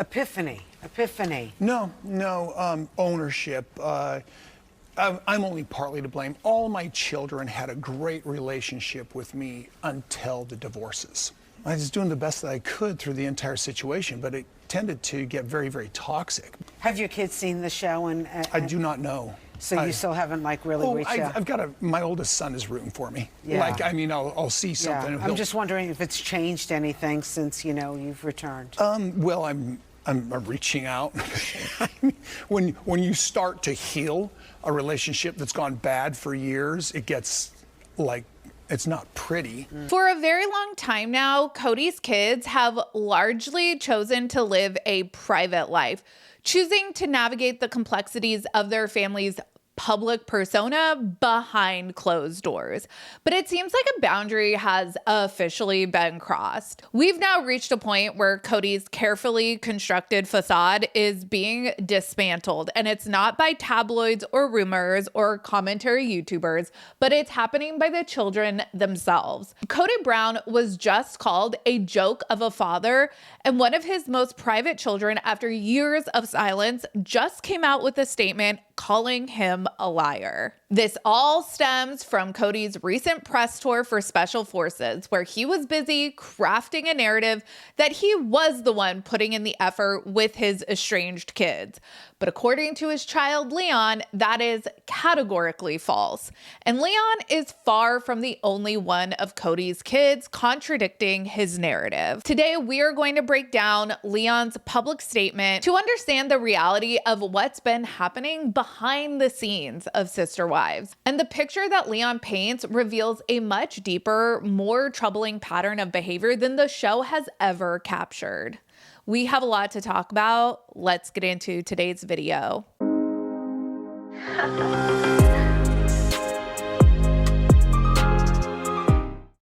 Epiphany. No, ownership. I'm only partly to blame. All my children had a great relationship with me until the divorces. I was doing the best that I could through the entire situation, but it tended to get very, very toxic. Have your kids seen the show? I do not know. So you still haven't really reached out? I've got my oldest son is rooting for me. Yeah. Like, I mean, I'll see something. Yeah. I'm just wondering if it's changed anything since, you've returned. Well, I'm reaching out. when you start to heal a relationship that's gone bad for years, it gets like, it's not pretty. For a very long time now, Kody's kids have largely chosen to live a private life, choosing to navigate the complexities of their family's public persona behind closed doors. But it seems like a boundary has officially been crossed. We've now reached a point where Kody's carefully constructed facade is being dismantled, and it's not by tabloids or rumors or commentary YouTubers, but it's happening by the children themselves. Kody Brown was just called a joke of a father, and one of his most private children, after years of silence, just came out with a statement calling him a liar. This all stems from Kody's recent press tour for Special Forces, where he was busy crafting a narrative that he was the one putting in the effort with his estranged kids. But according to his child, Leon, that is categorically false. And Leon is far from the only one of Kody's kids contradicting his narrative. Today, we are going to break down Leon's public statement to understand the reality of what's been happening behind the scenes of Sister Wives. And the picture that Leon paints reveals a much deeper, more troubling pattern of behavior than the show has ever captured. We have a lot to talk about. Let's get into today's video.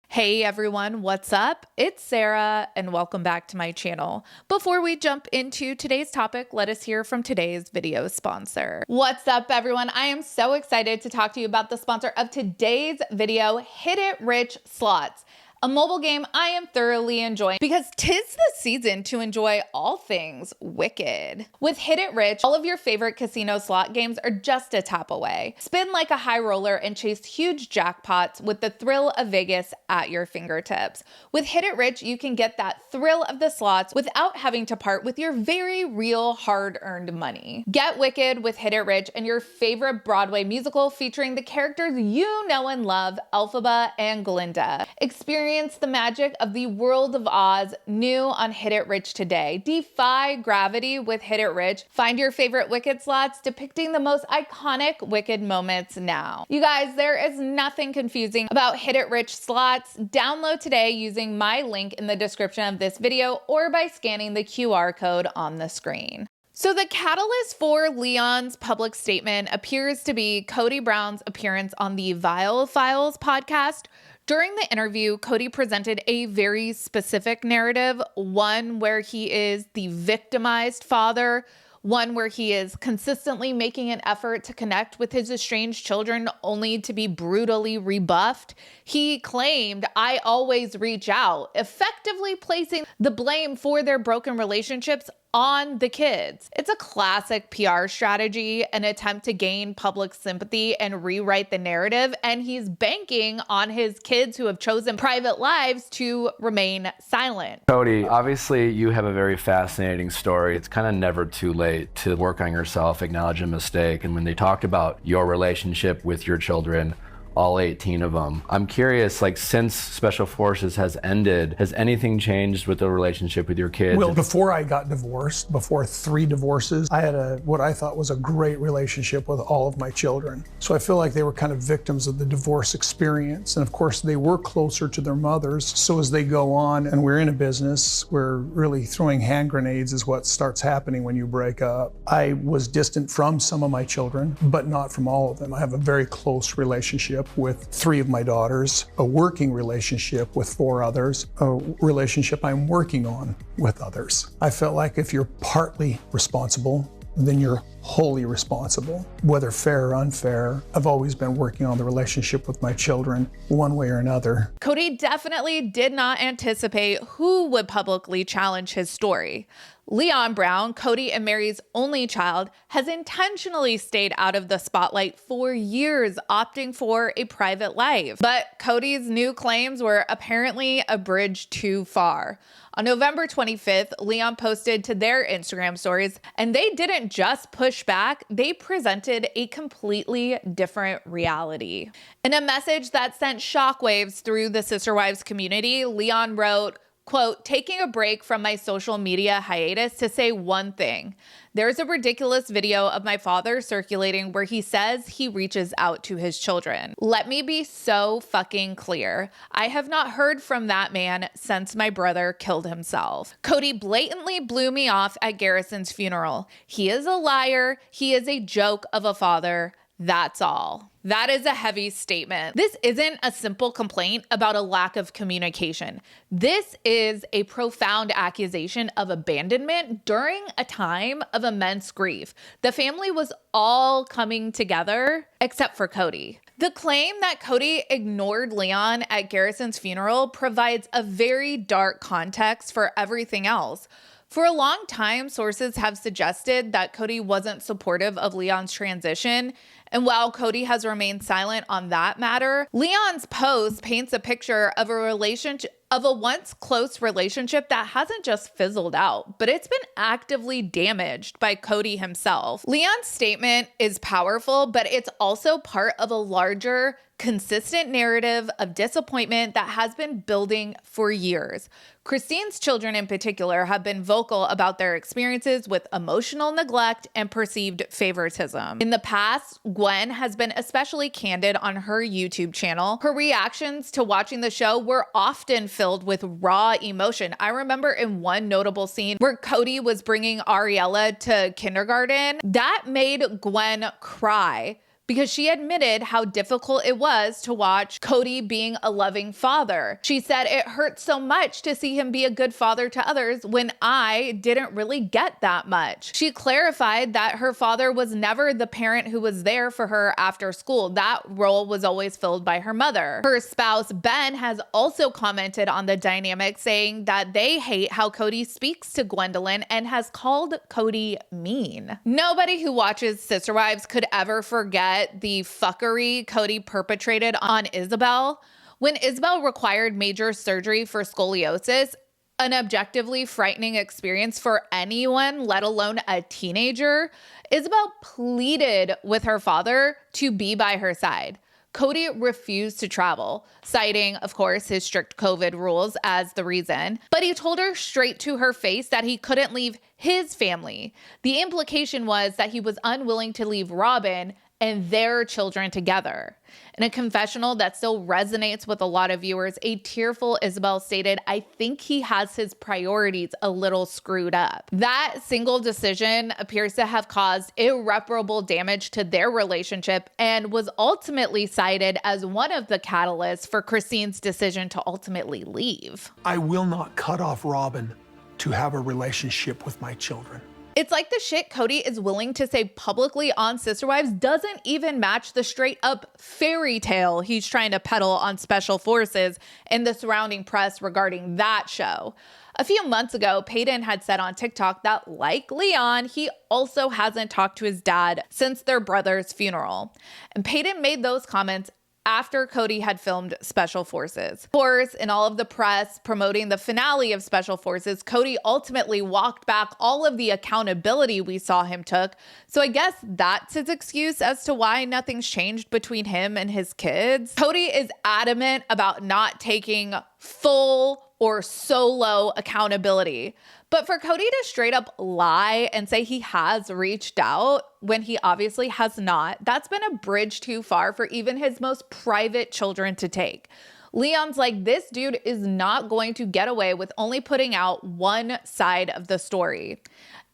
Hey everyone, what's up? It's Sarah and welcome back to my channel. Before we jump into today's topic, let us hear from today's video sponsor. What's up everyone? I am so excited to talk to you about the sponsor of today's video, Hit It Rich Slots. A mobile game I am thoroughly enjoying because 'tis the season to enjoy all things wicked. With Hit It Rich, all of your favorite casino slot games are just a tap away. Spin like a high roller and chase huge jackpots with the thrill of Vegas at your fingertips. With Hit It Rich, you can get that thrill of the slots without having to part with your very real hard-earned money. Get wicked with Hit It Rich and your favorite Broadway musical featuring the characters you know and love, Elphaba and Glinda. Experience the magic of the World of Oz new on Hit It Rich today. Defy gravity with Hit It Rich. Find your favorite Wicked slots depicting the most iconic Wicked moments now. You guys, there is nothing confusing about Hit It Rich slots. Download today using my link in the description of this video or by scanning the QR code on the screen. So the catalyst for Leon's public statement appears to be Kody Brown's appearance on the Vile Files podcast. During the interview, Kody presented a very specific narrative, one where he is the victimized father, one where he is consistently making an effort to connect with his estranged children only to be brutally rebuffed. He claimed, "I always reach out," effectively placing the blame for their broken relationships on the kids. It's a classic PR strategy, an attempt to gain public sympathy and rewrite the narrative, and he's banking on his kids who have chosen private lives to remain silent. Kody, obviously you have a very fascinating story. It's kind of never too late to work on yourself, acknowledge a mistake, and when they talked about your relationship with your children, all 18 of them. I'm curious, like, since Special Forces has ended, has anything changed with the relationship with your kids? Well, before I got divorced, before 3 divorces, I had what I thought was a great relationship with all of my children. So I feel like they were kind of victims of the divorce experience. And of course, they were closer to their mothers. So as they go on and we're in a business, we're really throwing hand grenades is what starts happening when you break up. I was distant from some of my children, but not from all of them. I have a very close relationship with 3 of my daughters, a working relationship with 4 others, a relationship I'm working on with others. I felt like if you're partly responsible, then you're wholly responsible. Whether fair or unfair, I've always been working on the relationship with my children one way or another. Kody definitely did not anticipate who would publicly challenge his story. Leon Brown, Kody and Mary's only child, has intentionally stayed out of the spotlight for years, opting for a private life. But Kody's new claims were apparently a bridge too far. On November 25th, Leon posted to their Instagram stories, and they didn't just push back, they presented a completely different reality. In a message that sent shockwaves through the Sister Wives community, Leon wrote, quote, taking a break from my social media hiatus to say one thing. There's a ridiculous video of my father circulating where he says he reaches out to his children. Let me be so fucking clear. I have not heard from that man since my brother killed himself. Kody blatantly blew me off at Garrison's funeral. He is a liar. He is a joke of a father. That's all. That is a heavy statement. This isn't a simple complaint about a lack of communication. This is a profound accusation of abandonment during a time of immense grief. The family was all coming together except for Kody. The claim that Kody ignored Leon at Garrison's funeral provides a very dark context for everything else. For a long time, sources have suggested that Kody wasn't supportive of Leon's transition. And while Kody has remained silent on that matter, Leon's post paints a picture of a once close relationship that hasn't just fizzled out, but it's been actively damaged by Kody himself. Leon's statement is powerful, but it's also part of a larger, consistent narrative of disappointment that has been building for years. Christine's children in particular have been vocal about their experiences with emotional neglect and perceived favoritism. In the past, Gwen has been especially candid on her YouTube channel. Her reactions to watching the show were often filled with raw emotion. I remember in one notable scene where Kody was bringing Ariella to kindergarten, that made Gwen cry, because she admitted how difficult it was to watch Kody being a loving father. She said, it hurt so much to see him be a good father to others when I didn't really get that much. She clarified that her father was never the parent who was there for her after school. That role was always filled by her mother. Her spouse, Ben, has also commented on the dynamic, saying that they hate how Kody speaks to Gwendolyn and has called Kody mean. Nobody who watches Sister Wives could ever forget the fuckery Kody perpetrated on Isabel. When Isabel required major surgery for scoliosis, an objectively frightening experience for anyone, let alone a teenager, Isabel pleaded with her father to be by her side. Kody refused to travel, citing, of course, his strict COVID rules as the reason, but he told her straight to her face that he couldn't leave his family. The implication was that he was unwilling to leave Robin and their children together. In a confessional that still resonates with a lot of viewers, a tearful Isabel stated, I think he has his priorities a little screwed up. That single decision appears to have caused irreparable damage to their relationship and was ultimately cited as one of the catalysts for Christine's decision to ultimately leave. I will not cut off Robin to have a relationship with my children. It's like the shit Kody is willing to say publicly on Sister Wives doesn't even match the straight up fairy tale he's trying to peddle on Special Forces and the surrounding press regarding that show. A few months ago, Peyton had said on TikTok that, like Leon, he also hasn't talked to his dad since their brother's funeral. And Peyton made those comments after Kody had filmed Special Forces. Of course, in all of the press promoting the finale of Special Forces, Kody ultimately walked back all of the accountability we saw him took. So I guess that's his excuse as to why nothing's changed between him and his kids. Kody is adamant about not taking full or solo accountability. But for Kody to straight up lie and say he has reached out when he obviously has not, that's been a bridge too far for even his most private children to take. Leon's like, this dude is not going to get away with only putting out one side of the story.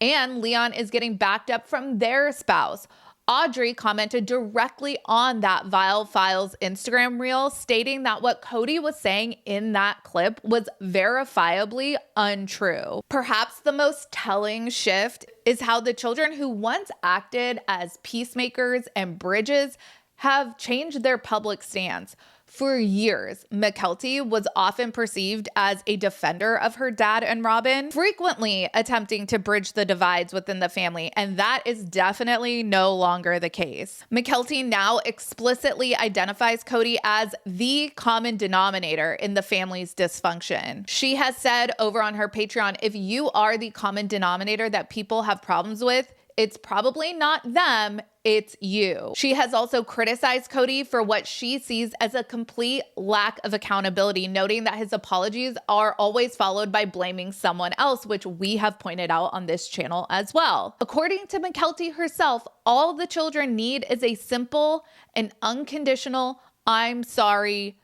And Leon is getting backed up from their spouse. Audrey commented directly on that Vile Files Instagram reel, stating that what Kody was saying in that clip was verifiably untrue. Perhaps the most telling shift is how the children who once acted as peacemakers and bridges have changed their public stance. For years, Mykelti was often perceived as a defender of her dad and Robin, frequently attempting to bridge the divides within the family, and that is definitely no longer the case. Mykelti now explicitly identifies Kody as the common denominator in the family's dysfunction. She has said over on her Patreon, if you are the common denominator that people have problems with, it's probably not them, it's you. She has also criticized Kody for what she sees as a complete lack of accountability, noting that his apologies are always followed by blaming someone else, which we have pointed out on this channel as well. According to Mykelti herself, all the children need is a simple and unconditional "I'm sorry,"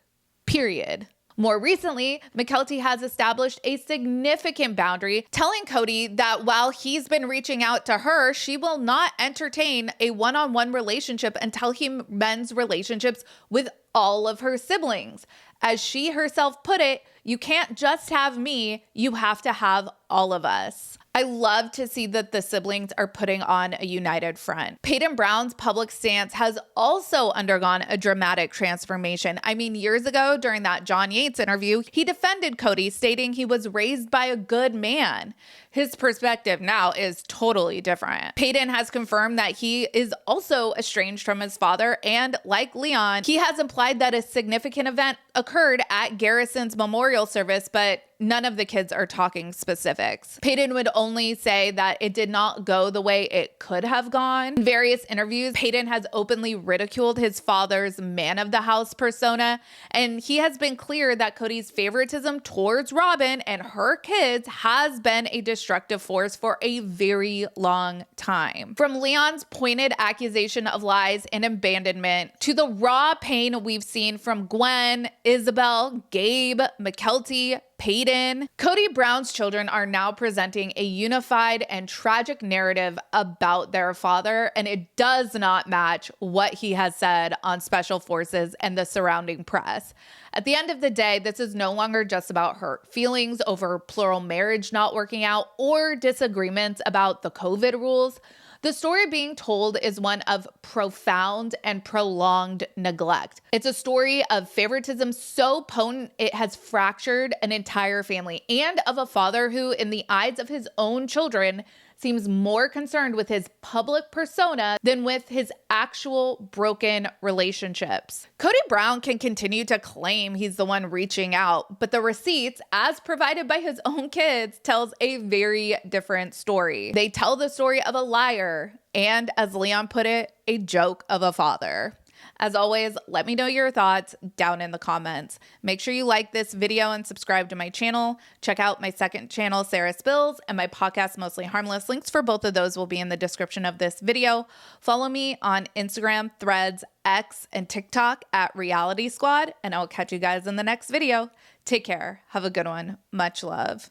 period. More recently, Mykelti has established a significant boundary, telling Kody that while he's been reaching out to her, she will not entertain a one-on-one relationship until he mends relationships with all of her siblings. As she herself put it, you can't just have me, you have to have all of us. I love to see that the siblings are putting on a united front. Peyton Brown's public stance has also undergone a dramatic transformation. I mean, years ago during that John Yates interview, he defended Kody, stating he was raised by a good man. His perspective now is totally different. Peyton has confirmed that he is also estranged from his father, and like Leon, he has implied that a significant event occurred at Garrison's memorial service, but none of the kids are talking specifics. Peyton would only say that it did not go the way it could have gone. In various interviews, Peyton has openly ridiculed his father's man of the house persona, and he has been clear that Kody's favoritism towards Robin and her kids has been a destructive force for a very long time. From Leon's pointed accusation of lies and abandonment to the raw pain we've seen from Gwen, Isabel, Gabe, Mykelti, Peyton, Kody Brown's children are now presenting a unified and tragic narrative about their father, and it does not match what he has said on special forces and the surrounding press. At the end of the day, this is no longer just about hurt feelings over plural marriage not working out or disagreements about the COVID rules. The story being told is one of profound and prolonged neglect. It's a story of favoritism so potent it has fractured an entire family, and of a father who, in the eyes of his own children, seems more concerned with his public persona than with his actual broken relationships. Kody Brown can continue to claim he's the one reaching out, but the receipts, as provided by his own kids, tells a very different story. They tell the story of a liar and, as Leon put it, a joke of a father. As always, let me know your thoughts down in the comments. Make sure you like this video and subscribe to my channel. Check out my second channel, Sarah Spills, and my podcast, Mostly Harmless. Links for both of those will be in the description of this video. Follow me on Instagram, Threads, X, and TikTok at Reality Squad, and I'll catch you guys in the next video. Take care. Have a good one. Much love.